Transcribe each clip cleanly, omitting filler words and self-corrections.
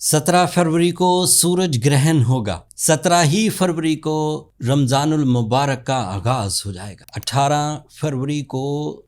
17 फरवरी को सूरज ग्रहण होगा। 17 ही फरवरी को रमज़ानुल मुबारक का आगाज़ हो जाएगा। 18 फरवरी को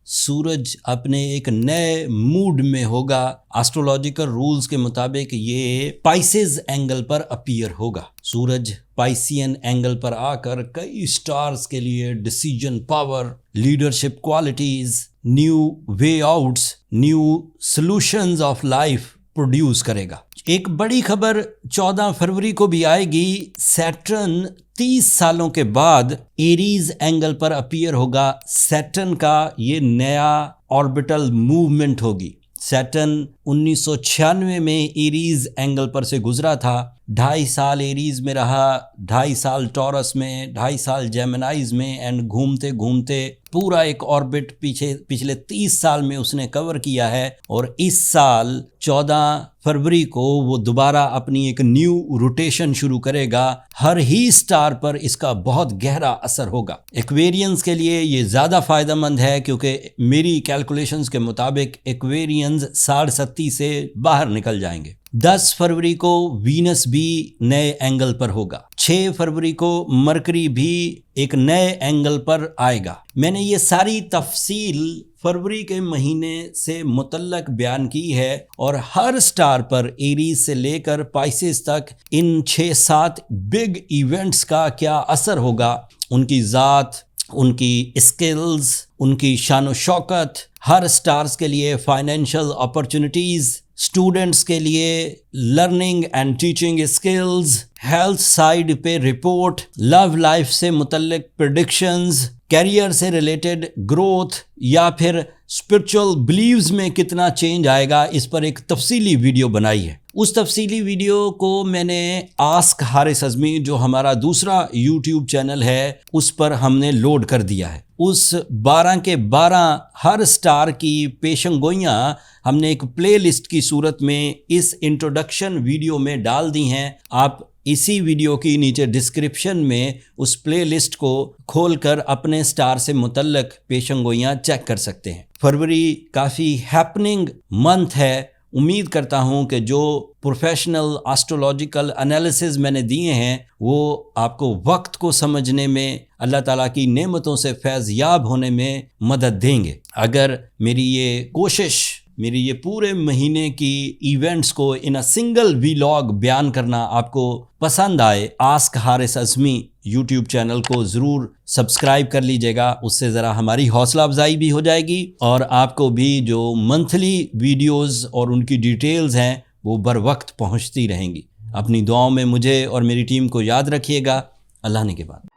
सूरज अपने एक नए मूड में होगा। एस्ट्रोलॉजिकल रूल्स के मुताबिक ये पाइसेस एंगल पर अपीयर होगा। सूरज पाइसियन एंगल पर आकर कई स्टार्स के लिए decision power, leadership qualities, new way outs, new solutions of life produce करेगा। एक बड़ी खबर 14 फरवरी को भी आएगी। सैटर्न 30 सालों के बाद एरीज एंगल पर अपीयर होगा। सैटर्न का ये नया ऑर्बिटल मूवमेंट होगी। सैटर्न 1996 में एरीज एंगल पर से गुजरा था। 2.5 साल एरीज में रहा, 2.5 साल टॉरस में, 2.5 साल जेमिनाइज में, एंड घूमते घूमते पूरा एक ऑर्बिट पिछले 30 साल में उसने कवर किया है। और इस साल 14 फरवरी को वो दोबारा अपनी एक न्यू रोटेशन शुरू करेगा। हर ही स्टार पर इसका बहुत गहरा असर होगा। एक्वेरियंस के लिए ये ज़्यादा फ़ायदेमंद है क्योंकि मेरी कैलकुलेशंस के मुताबिक एक्वेरियंस 37 से बाहर निकल जाएंगे। 10 फरवरी को वीनस भी नए एंगल पर होगा। 6 फरवरी को मरकरी भी एक नए एंगल पर आएगा। मैंने ये सारी तफसील फरवरी के महीने से मुतल्लक बयान की है और हर स्टार पर एरीज से लेकर पाइसेस तक इन 6-7 बिग इवेंट्स का क्या असर होगा, उनकी ज़ात, उनकी स्किल्स, उनकी शान व शौकत, हर स्टार्स के लिए फाइनेंशियल अपॉर्चुनिटीज़, स्टूडेंट्स के लिए learning and teaching skills, health side पे रिपोर्ट, लव लाइफ से मुतल्लिक प्रेडिक्शंस, कैरियर से रिलेटेड ग्रोथ या फिर स्पिरिचुअल बिलीव्स में कितना चेंज आएगा, इस पर एक तफसीली वीडियो बनाई है। उस तफसीली वीडियो को मैंने आस्क हारिस अज़मी, जो हमारा दूसरा यूट्यूब चैनल है, उस पर हमने लोड कर दिया है। उस 12 के 12 हर स्टार की पेशंगोइयाँ हमने एक प्ले लिस्ट की सूरत में इस इंट्रोडक्शन वीडियो में डाल दी हैं। आप इसी वीडियो की नीचे डिस्क्रिप्शन में उस प्ले लिस्ट को खोलकर अपने स्टार से मुतल्लक पेशंगोइयाँ चेक कर सकते हैं। फरवरी काफ़ी हैपनिंग मंथ है। उम्मीद करता हूँ कि जो प्रोफेशनल एस्ट्रोलॉजिकल एनालिसिस मैंने दिए हैं वो आपको वक्त को समझने में, अल्लाह ताला की नेमतों से फैज़ याब होने में मदद देंगे। अगर मेरी ये कोशिश, मेरी ये पूरे महीने की इवेंट्स को इन अ सिंगल वीलॉग बयान करना आपको पसंद आए, आस्क हारिस अज़मी यूट्यूब चैनल को ज़रूर सब्सक्राइब कर लीजिएगा। उससे ज़रा हमारी हौसला अफजाई भी हो जाएगी और आपको भी जो मंथली वीडियोस और उनकी डिटेल्स हैं वो बर वक्त पहुँचती रहेंगी। अपनी दुआओं में मुझे और मेरी टीम को याद रखिएगा। अल्लाह ने के बाद।